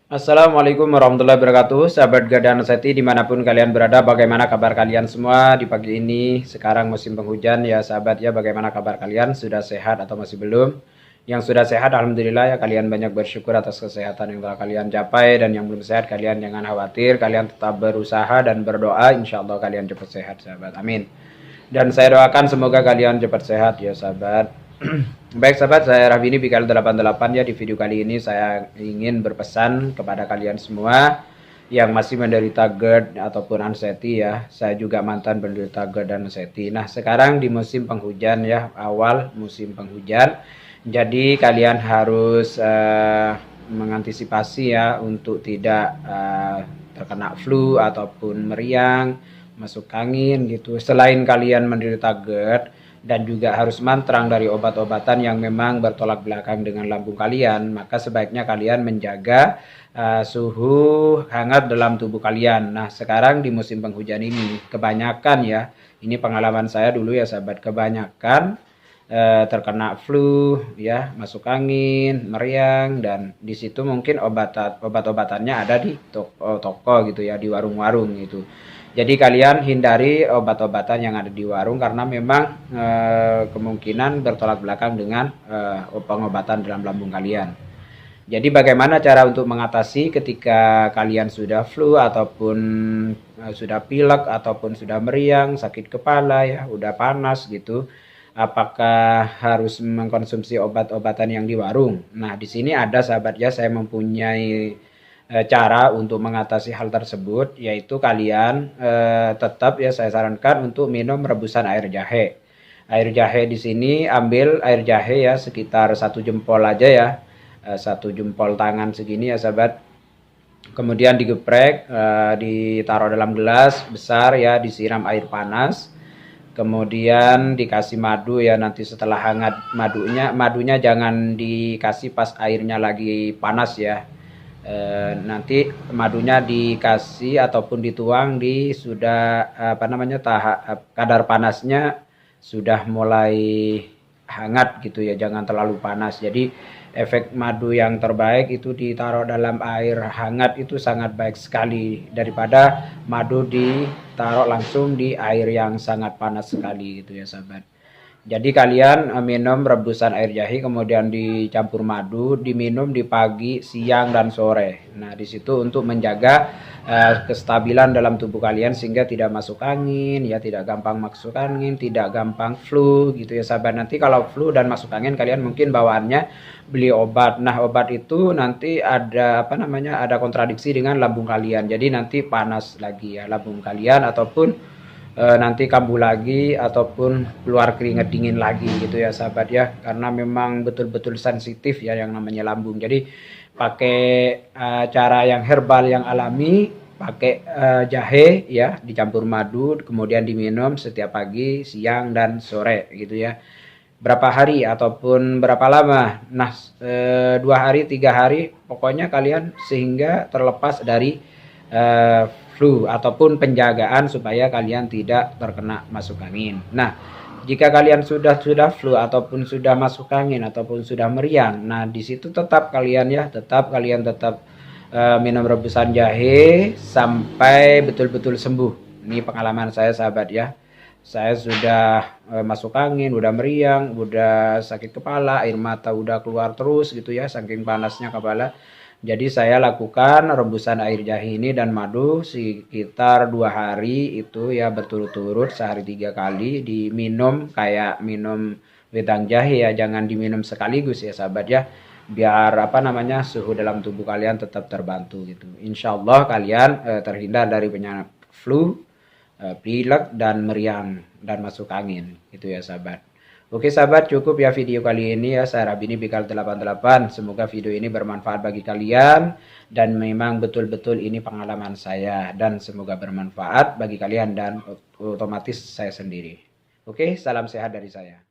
Assalamualaikum warahmatullahi wabarakatuh, sahabat Gadang Seti dimanapun kalian berada, bagaimana kabar kalian semua di pagi ini? Sekarang musim penghujan ya sahabat ya, bagaimana kabar kalian? Sudah sehat atau masih belum? Yang sudah sehat alhamdulillah ya, kalian banyak bersyukur atas kesehatan yang telah kalian capai, dan yang belum sehat kalian jangan khawatir, kalian tetap berusaha dan berdoa, insya Allah kalian cepat sehat sahabat, amin. Dan saya doakan semoga kalian cepat sehat ya sahabat. Baik sahabat, saya Rahbini Bikal 88 ya. Di video kali ini saya ingin berpesan kepada kalian semua yang masih menderita GERD ataupun anxiety ya. Saya juga mantan penderita GERD dan anxiety. Nah, sekarang di musim penghujan ya, awal musim penghujan. Jadi kalian harus mengantisipasi ya untuk tidak terkena flu ataupun meriang, masuk angin gitu. Selain kalian menderita GERD, dan juga harus mantrang dari obat-obatan yang memang bertolak belakang dengan lambung kalian, maka sebaiknya kalian menjaga suhu hangat dalam tubuh kalian. Nah, sekarang di musim penghujan ini, kebanyakan ya, ini pengalaman saya dulu ya sahabat, kebanyakan terkena flu, ya, masuk angin, meriang, dan di situ mungkin obat-obatannya ada di toko gitu ya, di warung-warung gitu. Jadi kalian hindari obat-obatan yang ada di warung karena memang kemungkinan bertolak belakang dengan pengobatan dalam lambung kalian. Jadi bagaimana cara untuk mengatasi ketika kalian sudah flu ataupun sudah pilek ataupun sudah meriang, sakit kepala ya, udah panas gitu. Apakah harus mengkonsumsi obat-obatan yang di warung? Nah, di sini ada sahabat ya, saya mempunyai cara untuk mengatasi hal tersebut, yaitu kalian tetap ya saya sarankan untuk minum rebusan air jahe. Air jahe di sini ambil air jahe ya sekitar 1 jempol aja ya, 1 jempol tangan segini ya sahabat. Kemudian digeprek, ditaruh dalam gelas besar ya, disiram air panas. Kemudian dikasih madu ya, nanti setelah hangat madunya jangan dikasih pas airnya lagi panas ya. Nanti madunya dikasih ataupun dituang di sudah kadar panasnya sudah mulai hangat gitu ya, jangan terlalu panas. Jadi efek madu yang terbaik itu ditaruh dalam air hangat, itu sangat baik sekali daripada madu ditaruh langsung di air yang sangat panas sekali gitu ya sahabat. Jadi kalian minum rebusan air jahe kemudian dicampur madu, diminum di pagi, siang, dan sore. Nah, di situ untuk menjaga kestabilan dalam tubuh kalian sehingga tidak masuk angin, ya tidak gampang masuk angin, tidak gampang flu gitu ya sahabat. Nanti kalau flu dan masuk angin kalian mungkin bawaannya beli obat. Nah, obat itu nanti ada ada kontradiksi dengan lambung kalian. Jadi nanti panas lagi ya lambung kalian ataupun nanti kambuh lagi ataupun keluar keringat dingin lagi gitu ya sahabat ya, karena memang betul-betul sensitif ya yang namanya lambung. Jadi pakai cara yang herbal yang alami, pakai jahe ya dicampur madu kemudian diminum setiap pagi, siang, dan sore gitu ya. Berapa hari ataupun berapa lama? Nah, 2 hari 3 hari pokoknya kalian sehingga terlepas dari flu ataupun penjagaan supaya kalian tidak terkena masuk angin. Nah, jika kalian sudah flu ataupun sudah masuk angin ataupun sudah meriang, nah di situ tetap kalian minum rebusan jahe sampai betul-betul sembuh. Ini pengalaman saya sahabat ya. Saya sudah masuk angin, udah meriang, udah sakit kepala, air mata udah keluar terus gitu ya, saking panasnya kepala. Jadi saya lakukan rebusan air jahe ini dan madu sekitar 2 hari itu ya, berturut-turut sehari 3 kali diminum kayak minum wedang jahe ya, jangan diminum sekaligus ya sahabat ya, biar suhu dalam tubuh kalian tetap terbantu gitu. Insya Allah kalian terhindar dari penyakit flu, pilek, dan meriang dan masuk angin gitu ya sahabat. Oke sahabat, cukup ya video kali ini ya, saya Rabini Bikal 88. Semoga video ini bermanfaat bagi kalian, dan memang betul-betul ini pengalaman saya, dan semoga bermanfaat bagi kalian dan otomatis saya sendiri. Oke, salam sehat dari saya.